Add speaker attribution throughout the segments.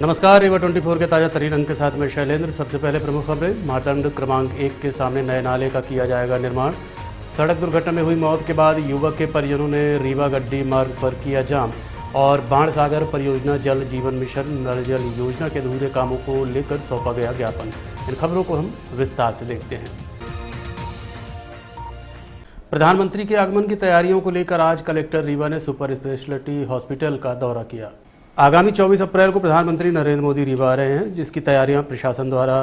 Speaker 1: नमस्कार, रेवा 24 के ताजा तरीन अंक के साथ में शैलेंद्र। सबसे पहले प्रमुख खबरें। मातंड क्रमांक 1 के सामने नए नाले का किया जाएगा निर्माण। सड़क दुर्घटना में हुई मौत के बाद युवक के परिजनों ने रीवा गड्डी मार्ग पर किया जाम। और बाणसागर परियोजना जल जीवन मिशन नल जल योजना के अधूरे कामों को लेकर सौंपा गया ज्ञापन। इन खबरों को हम विस्तार से देखते हैं। प्रधानमंत्री के आगमन की तैयारियों को लेकर आज कलेक्टर रीवा ने सुपर स्पेशलिटी हॉस्पिटल का दौरा किया। आगामी 24 अप्रैल को प्रधानमंत्री नरेंद्र मोदी रीवा आ रहे हैं, जिसकी तैयारियां प्रशासन द्वारा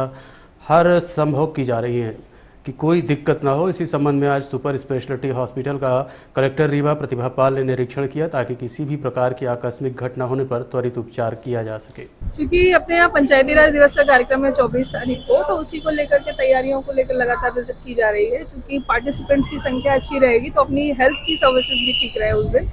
Speaker 1: हर संभव की जा रही हैं कि कोई दिक्कत ना हो। इसी संबंध में आज सुपर स्पेशलिटी हॉस्पिटल का कलेक्टर रीवा प्रतिभा पाल ने निरीक्षण किया, ताकि किसी भी प्रकार की आकस्मिक घटना होने पर त्वरित उपचार किया जा सके।
Speaker 2: क्योंकि अपने यहाँ पंचायती राज दिवस का कार्यक्रम है 24 तारीख को, तो उसी को लेकर के तैयारियों को लेकर लगातार विजिट की जा रही है। क्योंकि पार्टिसिपेंट्स की संख्या अच्छी रहेगी तो अपनी हेल्थ की सर्विसेज भी ठीक रहे उस दिन।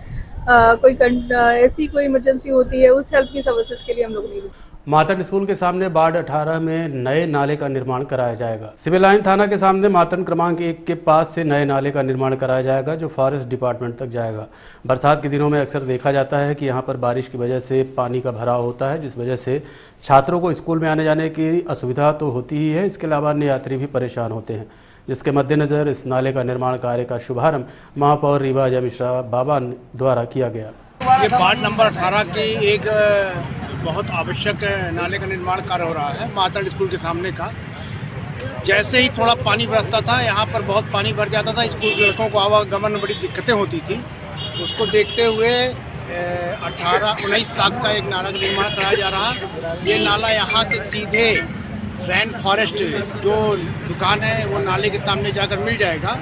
Speaker 2: ऐसी कोई इमरजेंसी होती है, उस हेल्थ की सर्विसेज के लिए हम लोग नहीं।
Speaker 1: मातंड स्कूल के सामने वार्ड 18 में नए नाले का निर्माण कराया जाएगा। सिविल लाइन थाना के सामने मातंड क्रमांक 1 के पास से नए नाले का निर्माण कराया जाएगा, जो फॉरेस्ट डिपार्टमेंट तक जाएगा। बरसात के दिनों में अक्सर देखा जाता है कि यहाँ पर बारिश की वजह से पानी का भराव होता है, जिस वजह से छात्रों को स्कूल में आने जाने की असुविधा तो होती ही है, इसके अलावा अन्य यात्री भी परेशान होते हैं। जिसके मद्देनजर इस नाले का निर्माण कार्य का शुभारंभ महापौर रीवा अजय मिश्रा बाबा द्वारा किया गया।
Speaker 3: ये वार्ड नंबर 18 की एक बहुत आवश्यक नाले का निर्माण कार्य हो रहा है मातंड स्कूल के सामने का। जैसे ही थोड़ा पानी बरसता था, यहाँ पर बहुत पानी भर जाता था, स्कूल के लड़कों को आवागमन में बड़ी दिक्कतें होती थी। उसको देखते हुए 18-19 लाख का एक नाला का निर्माण कराया जा रहा है। ये नाला यहाँ से सीधे रैन फॉरेस्ट जो दुकान है वो नाले के सामने जाकर मिल जाएगा,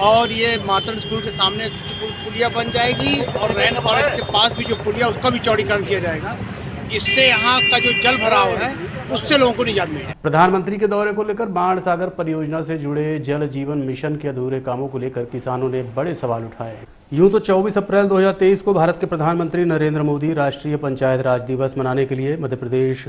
Speaker 3: और ये मातंड स्कूल के सामने पुलिया बन जाएगी, और रैन फॉरेस्ट के पास भी जो पुलिया उसका भी चौड़ीकरण किया जाएगा। इससे यहाँ का जो जल भराव है उससे लोगों को निजात मिलेगी।
Speaker 1: प्रधानमंत्री के दौरे को लेकर बाणसागर परियोजना से जुड़े जल जीवन मिशन के अधूरे कामों को लेकर किसानों ने बड़े सवाल उठाए। यूं तो 24 अप्रैल 2023 को भारत के प्रधानमंत्री नरेंद्र मोदी राष्ट्रीय पंचायत राज दिवस मनाने के लिए मध्य प्रदेश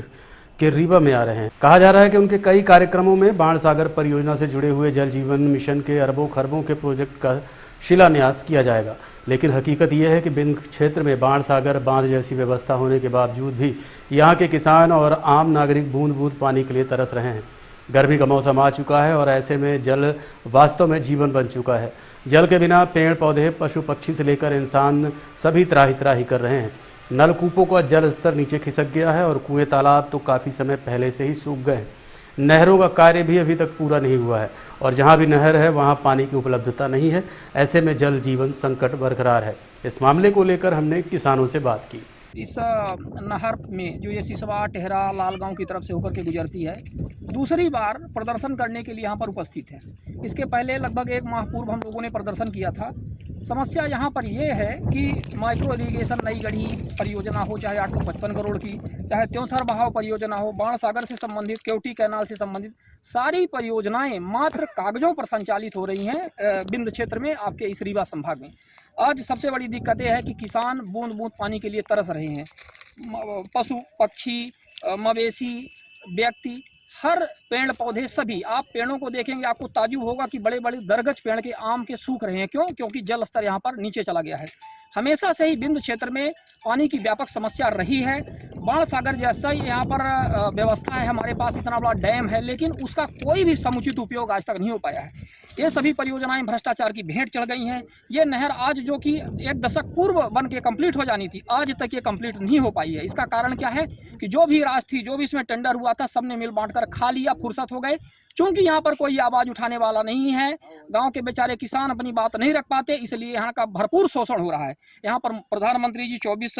Speaker 1: के रीवा में आ रहे हैं। कहा जा रहा है कि उनके कई कार्यक्रमों में बाणसागर परियोजना से जुड़े हुए जल जीवन मिशन के अरबों खरबों के प्रोजेक्ट का शिलान्यास किया जाएगा। लेकिन हकीकत यह है कि बिंद क्षेत्र में बाणसागर बांध जैसी व्यवस्था होने के बावजूद भी यहाँ के किसान और आम नागरिक बूंद बूंद पानी के लिए तरस रहे हैं। गर्मी का मौसम आ चुका है और ऐसे में जल वास्तव में जीवन बन चुका है। जल के बिना पेड़ पौधे पशु पक्षी से लेकर इंसान सभी त्राही त्राही कर रहे हैं। नलकूपों का जल स्तर नीचे खिसक गया है और कुएं तालाब तो काफ़ी समय पहले से ही सूख गए हैं। नहरों का कार्य भी अभी तक पूरा नहीं हुआ है, और जहां भी नहर है वहां पानी की उपलब्धता नहीं है। ऐसे में जल जीवन संकट बरकरार है। इस मामले को लेकर हमने किसानों से बात की।
Speaker 4: इस नहर में जो ये सिसवा टेहरा लालगांव की तरफ से होकर के गुजरती है, दूसरी बार प्रदर्शन करने के लिए यहाँ पर उपस्थित है। इसके पहले लगभग 1 माह पूर्व हम लोगों ने प्रदर्शन किया था। समस्या यहाँ पर ये है कि माइक्रो इरीगेशन नई गढ़ी परियोजना हो, चाहे 855 करोड़ की, चाहे त्योंथर बहाव परियोजना हो, बाणसागर से संबंधित, केवटी कैनाल से संबंधित सारी परियोजनाएं मात्र कागजों पर संचालित हो रही हैं बिंद क्षेत्र में, आपके इस रीवा संभाग में। आज सबसे बड़ी दिक्कत यह है कि किसान बूंद बूंद पानी के लिए तरस रहे हैं। पशु पक्षी मवेशी व्यक्ति हर पेड़ पौधे सभी, आप पेड़ों को देखेंगे आपको ताज्जुब होगा कि बड़े बड़े दरगज पेड़ के आम के सूख रहे हैं। क्यों? क्योंकि जल स्तर यहाँ पर नीचे चला गया है। हमेशा से ही बिंद क्षेत्र में पानी की व्यापक समस्या रही है। बाणसागर जैसा ही यहाँ पर व्यवस्था है, हमारे पास इतना बड़ा डैम है, लेकिन उसका कोई भी समुचित उपयोग आज तक नहीं हो पाया है। ये सभी परियोजनाएं भ्रष्टाचार की भेंट चढ़ गई हैं। ये नहर आज जो कि 1 दशक पूर्व बन के कंप्लीट हो जानी थी, आज तक ये कंप्लीट नहीं हो पाई है। इसका कारण क्या है कि जो भी राशि थी, जो भी इसमें टेंडर हुआ था, सबने मिल बांट कर खा लिया, फुर्सत हो गए। चूंकि यहाँ पर कोई आवाज उठाने वाला नहीं है, गांव के बेचारे किसान अपनी बात नहीं रख पाते, इसलिए यहाँ का भरपूर शोषण हो रहा है। यहाँ पर प्रधानमंत्री जी 24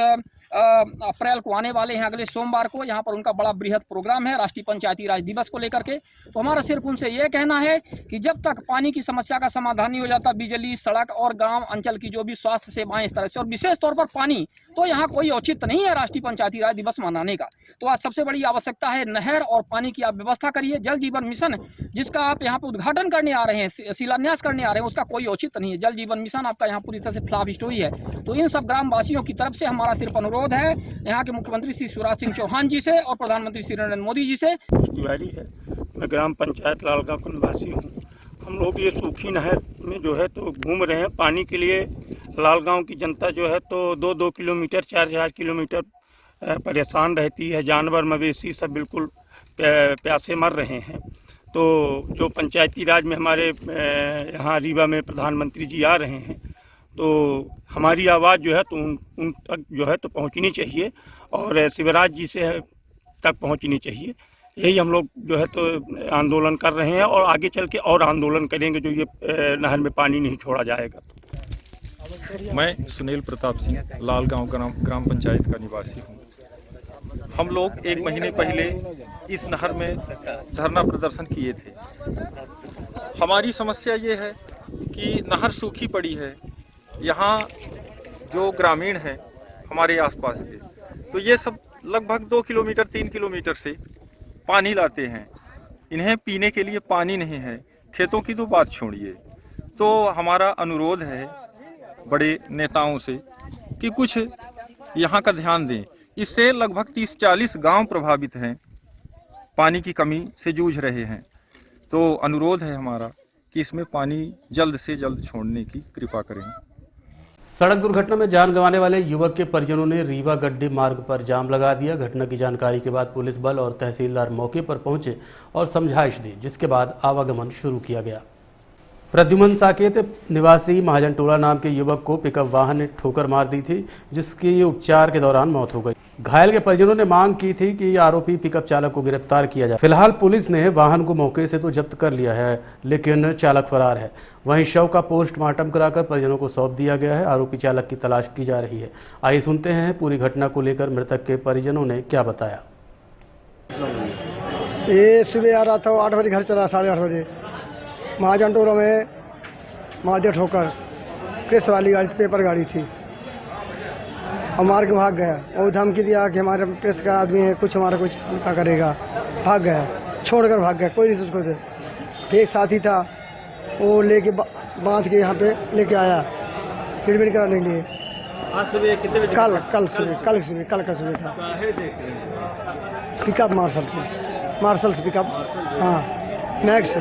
Speaker 4: अप्रैल को आने वाले हैं, अगले सोमवार को। यहाँ पर उनका बड़ा बृहद प्रोग्राम है राष्ट्रीय पंचायती राज दिवस को लेकर के। तो हमारा सिर्फ उनसे ये कहना है कि जब तक पानी की समस्या का समाधान नहीं हो जाता, बिजली, सड़क और गांव अंचल की जो भी स्वास्थ्य सेवाएं इस तरह से, और विशेष तौर पर पानी, तो यहाँ कोई औचित्य नहीं है राष्ट्रीय पंचायती राज दिवस मनाने का। तो आज सबसे बड़ी आवश्यकता है नहर और पानी की आप व्यवस्था करिए। जल जीवन मिशन जिसका आप यहाँ पर उद्घाटन करने आ रहे हैं, शिलान्यास करने आ रहे हैं, उसका कोई औचित्य नहीं है। जल जीवन मिशन आपका यहाँ पूरी तरह से फ्लॉप स्टोरी है। तो इन सब ग्रामवासियों की तरफ से हमारा सिर्फ अनुरोध है यहाँ के मुख्यमंत्री श्री शिवराज सिंह चौहान जी से और प्रधानमंत्री श्री नरेंद्र मोदी जी से।
Speaker 5: तिवारी है, मैं ग्राम पंचायत लालगांव का निवासी हूँ। हम लोग ये सूखी नहर में जो है तो घूम रहे हैं पानी के लिए। लालगांव की जनता जो है तो 2-2 किलोमीटर 4-4 किलोमीटर परेशान रहती है। जानवर मवेशी सब बिल्कुल प्यासे मर रहे हैं। तो जो पंचायती राज में हमारे यहाँ रीवा में प्रधानमंत्री जी आ रहे हैं, तो हमारी आवाज़ जो है तो उन तक जो है तो पहुँचनी चाहिए और शिवराज जी से तक पहुँचनी चाहिए। यही हम लोग जो है तो आंदोलन कर रहे हैं और आगे चल के और आंदोलन करेंगे जो ये नहर में पानी नहीं छोड़ा जाएगा।
Speaker 6: मैं सुनील प्रताप सिंह लालगांव ग्राम पंचायत का निवासी हूँ। हम लोग 1 महीने पहले इस नहर में धरना प्रदर्शन किए थे। हमारी समस्या ये है कि नहर सूखी पड़ी है। यहाँ जो ग्रामीण हैं हमारे आसपास के, तो ये सब लगभग 2 किलोमीटर 3 किलोमीटर से पानी लाते हैं। इन्हें पीने के लिए पानी नहीं है। खेतों की तो बात छोड़िए। तो हमारा अनुरोध है बड़े नेताओं से कि कुछ यहाँ का ध्यान दें। इससे लगभग 30-40 गांव प्रभावित हैं, पानी की कमी से जूझ रहे हैं। तो अनुरोध है हमारा कि इसमें पानी जल्द से जल्द छोड़ने की कृपा करें।
Speaker 1: सड़क दुर्घटना में जान गंवाने वाले युवक के परिजनों ने रीवा गड्डी मार्ग पर जाम लगा दिया। घटना की जानकारी के बाद पुलिस बल और तहसीलदार मौके पर पहुंचे और समझाइश दी, जिसके बाद आवागमन शुरू किया गया। प्रद्युमन साकेत निवासी महाजन टोला नाम के युवक को पिकअप वाहन ने ठोकर मार दी थी, जिसकी उपचार के दौरान मौत हो गई। घायल के परिजनों ने मांग की थी कि आरोपी पिकअप चालक को गिरफ्तार किया जाए। फिलहाल पुलिस ने वाहन को मौके से तो जब्त कर लिया है, लेकिन चालक फरार है। वहीं शव का पोस्टमार्टम कराकर परिजनों को सौंप दिया गया है। आरोपी चालक की तलाश की जा रही है। आइए सुनते हैं पूरी घटना को लेकर मृतक के परिजनों ने क्या बताया।
Speaker 7: ये सुबह आ रहा था, 8 बजे घर चला, 8:30 बजे महाजन टोला में मार ठोकर। प्रेस वाली गाड़ी, पेपर गाड़ी थी, और मार के भाग गया। और धमकी दिया कि हमारे प्रेस का आदमी है, कुछ हमारा कुछ क्या करेगा। भाग गया, छोड़कर भाग गया। कोई नहीं उसको दे। फिर एक साथी था, वो लेके बांध के यहाँ पे लेके आया ट्रीटमेंट कराने के लिए।
Speaker 8: आज सुबह कितने बजे?
Speaker 7: कल का सुबह था। पिकअप मार्शल से पिकअप। हाँ, मैक्स।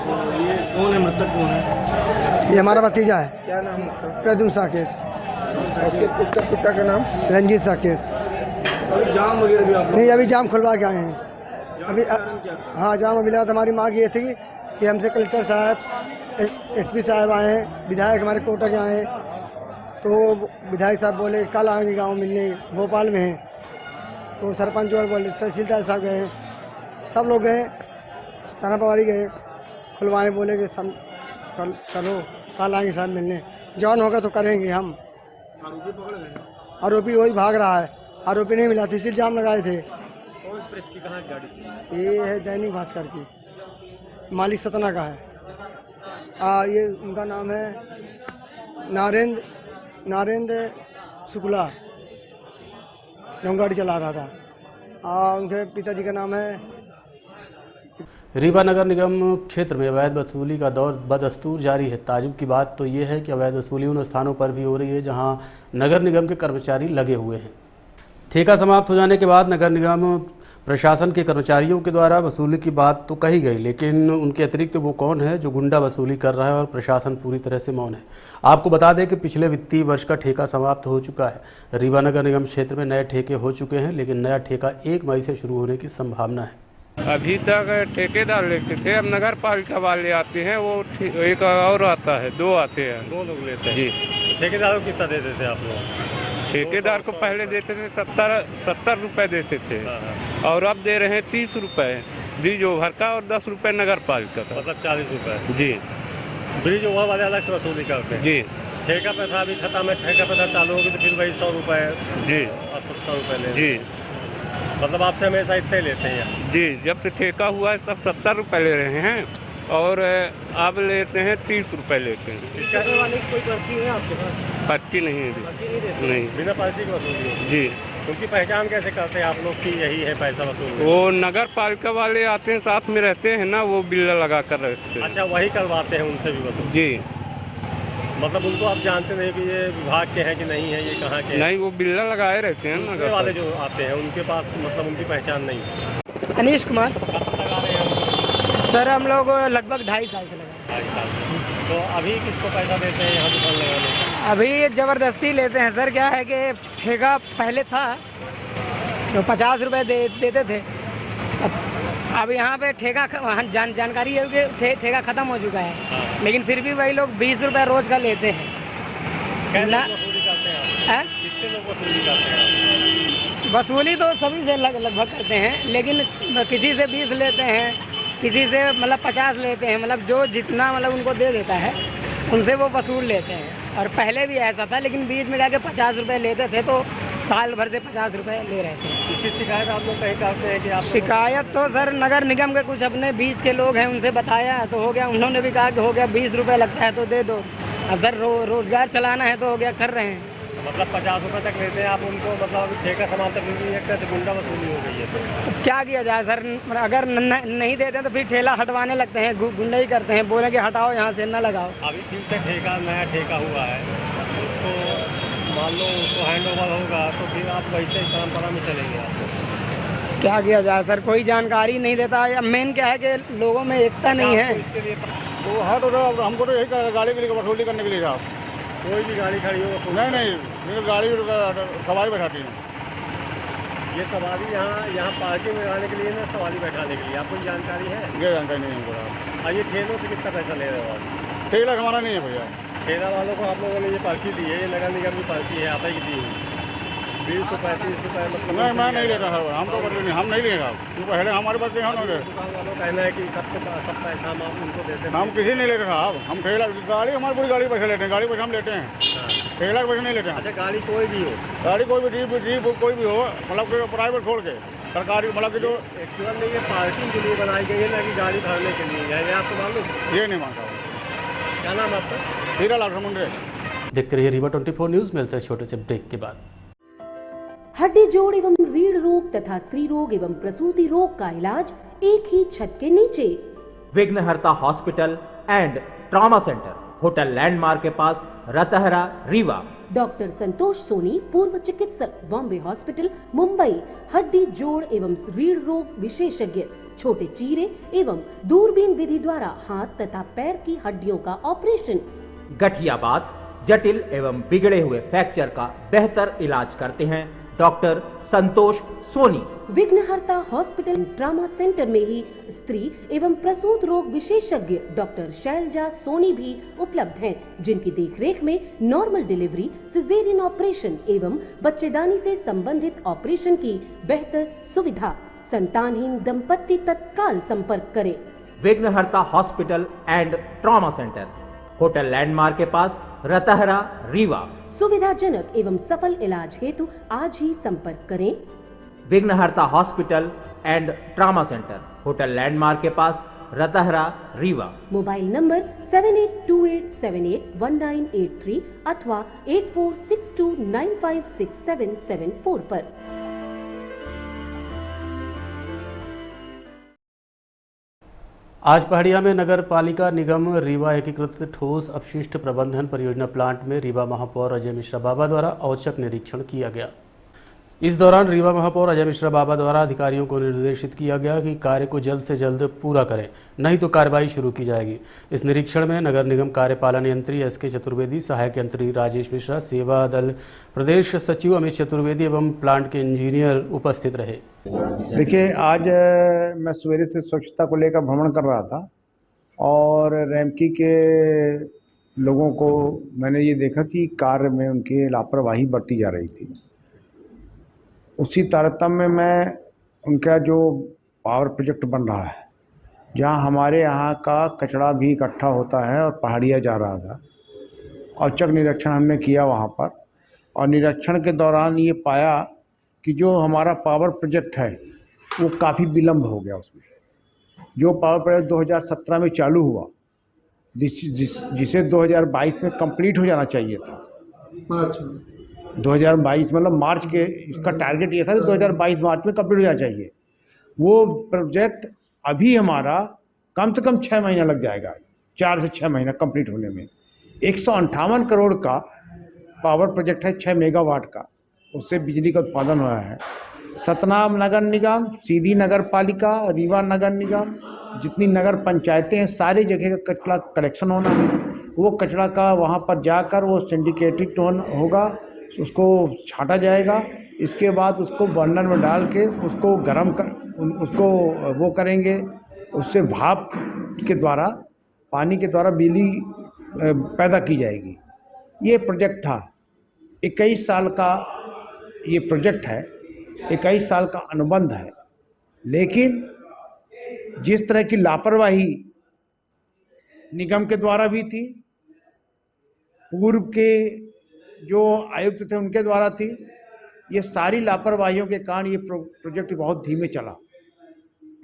Speaker 8: ये कौन है, मृतक कौन है?
Speaker 7: ये हमारा भतीजा है।
Speaker 8: क्या नाम उसका?
Speaker 7: प्रद्युमन साकेत।
Speaker 8: उसका पिता का नाम?
Speaker 7: रंजीत साकेत।
Speaker 8: अभी जाम वगैरह भी आप?
Speaker 7: नहीं, अभी जाम खुलवा के आए हैं अभी। हाँ, जाम अभी लगा। हमारी मांग ये थी कि हमसे कलेक्टर साहब, एसपी साहब आए, विधायक हमारे कोटा के आए। तो विधायक साहब बोले कल आएंगे गांव मिलने, भोपाल में हैं। तो सरपंच और बोले, तहसीलदार साहब गए, सब लोग गए, थाना पवारी गए, खुलवाए। बोले कि चलो कल आएंगे साहब मिलने, जॉन होगा तो करेंगे हम।
Speaker 8: आरोपी पकड़ गए?
Speaker 7: आरोपी वही भाग रहा है। आरोपी नहीं मिला, इसीलिए जाम लगाए थे।
Speaker 8: कौन प्रेस की कहाँ गाड़ी थी?
Speaker 7: ये है दैनिक भास्कर की, मालिक सतना का है। ये उनका नाम है नारेंद्र शुक्ला, जो गाड़ी चला रहा था। उनके पिताजी का नाम है।
Speaker 1: रीवा नगर निगम क्षेत्र में अवैध वसूली का दौर बदस्तूर जारी है। ताजुब की बात तो ये है कि अवैध वसूली उन स्थानों पर भी हो रही है जहां नगर निगम के कर्मचारी लगे हुए हैं। ठेका समाप्त हो जाने के बाद नगर निगम प्रशासन के कर्मचारियों के द्वारा वसूली की बात तो कही गई, लेकिन उनके अतिरिक्त वो कौन है जो गुंडा वसूली कर रहा है और प्रशासन पूरी तरह से मौन है। आपको बता दें कि पिछले वित्तीय वर्ष का ठेका समाप्त हो चुका है। रीवा नगर निगम क्षेत्र में नए ठेके हो चुके हैं, लेकिन नया ठेका 1 मई से शुरू होने की संभावना है।
Speaker 9: अभी तक ठेकेदार लेते थे, अब नगर पालिका वाले आते हैं। वो एक और आता है, 2 आते हैं।
Speaker 8: 2 लोग लेते हैं
Speaker 9: जी।
Speaker 8: ठेकेदार को कितना देते थे आप लोग?
Speaker 9: ठेकेदार को पहले देते थे 70 रुपए देते थे, और अब दे रहे हैं 30 रुपए ब्रिज ओवर का और 10 रुपए नगर पालिका का,
Speaker 8: मतलब 40 रुपए।
Speaker 9: जी।
Speaker 8: ब्रिज ओवर वाले अलग से वसूली करते हैं? जी। ठेका पैसा अभी खत्म है, ठेका पैसा चालू होगी तो फिर वही 100 रुपए जी और 70 रुपए ले। जी, मतलब आपसे हमेशा इतने लेते हैं? जी, जब से ठेका हुआ है तब 70 रुपए ले रहे हैं और अब लेते हैं 30 रुपए लेते हैं। ठेकेदार वाले की कोई पर्ची है आपके पास?
Speaker 9: पर्ची नहीं है। नहीं,
Speaker 8: बिना पर्ची की वसूली? जी। उनकी पहचान कैसे करते हैं आप लोग कि यही है पैसा वसूल?
Speaker 9: वो नगर पालिका वाले आते हैं, साथ में रहते हैं ना, वो बिल्ला लगा कर रखते हैं।
Speaker 8: अच्छा, वही करवाते हैं उनसे भी वसूल? जी। मतलब उनको आप जानते नहीं कि ये विभाग के हैं कि नहीं है, ये कहाँ के? नहीं, वो बिल्ला लगाए रहते हैं। नगर वाले जो आते हैं उनके पास मतलब उनकी पहचान नहीं है?
Speaker 7: अनीश कुमार सर, हम लोग लगभग 2.5 साल से लगे।
Speaker 8: 2.5 साल। तो अभी किसको पैसा देते हैं यहाँ दुकान लगाने?
Speaker 7: अभी ज़बरदस्ती लेते हैं सर। क्या है कि ठेका पहले था
Speaker 10: तो 50 रुपये देते थे। अब यहाँ पे ठेका जानकारी है कि ठेका ख़त्म हो चुका है, लेकिन फिर भी वही लोग 20 रुपये रोज़ का लेते हैं। वसूली तो सभी से लगभग करते हैं, लेकिन किसी से 20 लेते हैं, किसी से मतलब 50 लेते हैं, मतलब जो जितना मतलब उनको दे देता है उनसे वो वसूल लेते हैं। और पहले भी ऐसा था, लेकिन बीच में जाके 50 रुपये लेते थे तो साल भर से 50 रुपये ले रहे थे।
Speaker 8: इसकी शिकायत आप लोग कहीं करते हैं कि आप?
Speaker 10: शिकायत तो सर नगर निगम के कुछ अपने बीच के लोग हैं, उनसे बताया तो हो गया, उन्होंने भी कहा कि हो गया 20 रुपये लगता है तो दे दो। अब सर रोजगार चलाना है तो हो गया, कर रहे हैं।
Speaker 8: मतलब 50 रुपये तक लेते हैं आप उनको, मतलब अभी ठेका सामान तक भी एक तरह से गुंडा वसूली हो गई है।
Speaker 10: तो क्या किया जाए सर, अगर नहीं देते हैं तो फिर ठेला हटवाने लगते हैं, गुंडा ही करते हैं, बोले कि हटाओ यहाँ से, न लगाओ।
Speaker 8: अभी ठीक से ठेका नया ठेका हुआ है, तो मान लो उसको हैंड ओवर होगा तो फिर आप वैसे परंपरा में चलेंगे आप?
Speaker 10: क्या किया जाए सर, कोई जानकारी नहीं देता। मेन क्या है कि लोगों में एकता नहीं है।
Speaker 8: इसके लिए
Speaker 11: तो है तो हमको तो यही गाड़ी के लिए वसूली करने के लिए आप
Speaker 8: कोई भी गाड़ी खड़ी हो?
Speaker 11: नहीं, गाड़ी सवारी बैठाती है।
Speaker 8: ये सवारी यहाँ पार्किंग में लगाने के लिए ना, सवारी बैठाने के लिए आपको जानकारी है?
Speaker 11: ये जानकारी नहीं हमको।
Speaker 8: और ये ठेलों से कितना पैसा ले रहे हो आप?
Speaker 11: ठेला हमारा नहीं है भैया।
Speaker 8: ठेला वालों को आप लोगों ने ये पर्ची दी है, ये नगर निगम की पर्ची है, आप ही की दी हुई 20 रुपये 30 रुपये मतलब?
Speaker 11: नहीं, मैं नहीं लेता है, हम तो हम नहीं लेंगे। पहले हमारे पास
Speaker 8: दुकान वालों का कहना है कि सब पैसा हम आप उनको देते हैं।
Speaker 11: हम किसी नहीं लेते साहब, हम ठेला गाड़ी हमारी पूरी गाड़ी पैसे लेते हैं, गाड़ी पैसे हम लेते हैं, ठेला पैसे नहीं लेते हैं।
Speaker 8: अच्छा, गाड़ी कोई भी हो?
Speaker 11: गाड़ी कोई भी जीप कोई भी हो, मतलब प्राइवेट छोड़ के सरकारी, मतलब कि जो
Speaker 8: एक्चुअल में ये पार्किंग के लिए बनाई गई है ना कि गाड़ी भरने के लिए है, आपको मालूम?
Speaker 11: ये नहीं मानता।
Speaker 8: क्या नाम आपका?
Speaker 11: हीरालाल समुंदरे।
Speaker 1: देखते रहिए रीवा 24 न्यूज़। मिलते हैं छोटे से ब्रेक के बाद।
Speaker 12: हड्डी जोड़ एवं रीढ़ रोग तथा स्त्री रोग एवं प्रसूति रोग का इलाज एक ही छत के नीचे।
Speaker 13: विघ्नहर्ता hospital and trauma centre, hotel landmark के पास, रतहरा, रीवा।
Speaker 12: डॉक्टर संतोष सोनी, पूर्व चिकित्सक, बॉम्बे हॉस्पिटल, मुंबई। हड्डी जोड़ एवं रीढ़ रोग विशेषज्ञ, छोटे चीरे एवं दूरबीन विधि द्वारा हाथ तथा पैर की हड्डियों का ऑपरेशन।
Speaker 13: गठियाबात, जटिल एवं बिगड़े हुए फ्रैक्चर का बेहतर इलाज करते हैं डॉक्टर संतोष सोनी।
Speaker 12: विघ्नहर्ता हॉस्पिटल ट्रॉमा सेंटर में ही स्त्री एवं प्रसूत रोग विशेषज्ञ डॉक्टर शैलजा सोनी भी उपलब्ध हैं, जिनकी देखरेख में नॉर्मल डिलीवरी, सिजेरियन ऑपरेशन एवं बच्चेदानी से संबंधित ऑपरेशन की बेहतर सुविधा। संतानहीन दंपत्ति तत्काल संपर्क करें।
Speaker 13: विघ्नहर्ता hospital and trauma centre, hotel landmark के पास, रतहरा, रीवा।
Speaker 12: सुविधाजनक एवं सफल इलाज हेतु आज ही संपर्क करें।
Speaker 13: विघ्नहर्ता hospital and trauma centre, hotel landmark के पास, रतहरा, रीवा।
Speaker 12: मोबाइल नंबर 7828781983 अथवा 8462956774 पर।
Speaker 1: आज पहाड़िया में नगर पालिका निगम रीवा एकीकृत ठोस अपशिष्ट प्रबंधन परियोजना प्लांट में रीवा महापौर अजय मिश्रा बाबा द्वारा औचक निरीक्षण किया गया। इस दौरान रीवा महापौर अजय मिश्रा बाबा द्वारा अधिकारियों को निर्देशित किया गया कि कार्य को जल्द से जल्द पूरा करें, नहीं तो कार्रवाई शुरू की जाएगी। इस निरीक्षण में नगर निगम कार्यपालन यंत्री एसके चतुर्वेदी, सहायक यंत्री राजेश मिश्रा, सेवा दल प्रदेश सचिव अमित चतुर्वेदी एवं प्लांट के इंजीनियर उपस्थित रहे।
Speaker 14: देखिए, आज मैं सवेरे से स्वच्छता को लेकर भ्रमण कर रहा था और रैमकी के लोगों को मैंने ये देखा कि कार्य में उनकी लापरवाही बरती जा रही थी। उसी तारतम्य में उनका जो पावर प्रोजेक्ट बन रहा है, जहां हमारे यहाँ का कचरा भी इकट्ठा होता है और पहाड़िया जा रहा था, औचक निरीक्षण हमने किया वहाँ पर। और निरीक्षण के दौरान ये पाया कि जो हमारा पावर प्रोजेक्ट है वो काफ़ी विलम्ब हो गया। उसमें जो पावर प्रोजेक्ट 2017 में चालू हुआ, जिसे 2022 में कंप्लीट हो जाना चाहिए था। 2022 मतलब मार्च के, इसका टारगेट ये था कि 2022 मार्च में कंप्लीट हो जाना चाहिए। वो प्रोजेक्ट अभी हमारा कम से कम 6 महीना लग जाएगा, 4 से 6 महीना कंप्लीट होने में। 158 करोड़ का पावर प्रोजेक्ट है, 6 मेगावाट का, उससे बिजली का उत्पादन हुआ है। सतनाम नगर निगम, सीधी नगर पालिका, रीवा नगर निगम, जितनी नगर पंचायतें हैं, सारी जगह का कचरा कलेक्शन होना है। वो कचरा का वहाँ पर जाकर वो सिंडिकेटेड होगा उसको छांटा जाएगा। इसके बाद उसको बर्नर में डाल के उसको गर्म कर उसको वो करेंगे, उससे भाप के द्वारा, पानी के द्वारा बिजली पैदा की जाएगी। ये प्रोजेक्ट था, 21 साल का ये प्रोजेक्ट है, 21 साल का अनुबंध है। लेकिन जिस तरह की लापरवाही निगम के द्वारा भी थी, पूर्व के जो आयुक्त थे उनके द्वारा थी, ये सारी लापरवाहियों के कारण ये प्रोजेक्ट बहुत धीमे चला।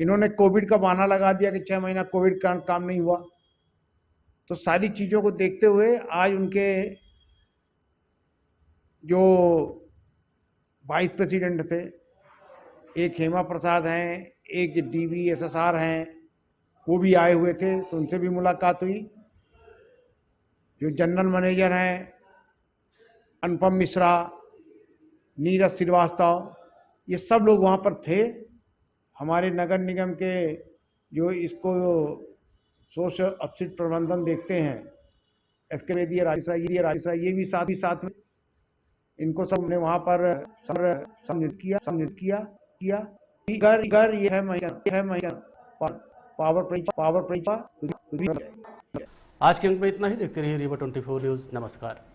Speaker 14: इन्होंने कोविड का बहाना लगा दिया कि 6 महीना कोविड का काम नहीं हुआ। तो सारी चीज़ों को देखते हुए आज उनके जो वाइस प्रेसिडेंट थे, एक हेमा प्रसाद हैं, एक DVSSR हैं, वो भी आए हुए थे, तो उनसे भी मुलाकात हुई। जो जनरल मैनेजर हैं अनुपम मिश्रा, नीरज श्रीवास्तव, ये सब लोग वहाँ पर थे। हमारे नगर निगम के जो इसको सोशल अपशिट प्रबंधन देखते हैं, SK वेदी, राजेश राय, ये भी साथ में, इनको सब ने वहाँ पर सम्मिलित किया। अगर ये है पावर
Speaker 1: आज के अंक में इतना ही। देखते रहिए रीवा 24 न्यूज़। नमस्कार।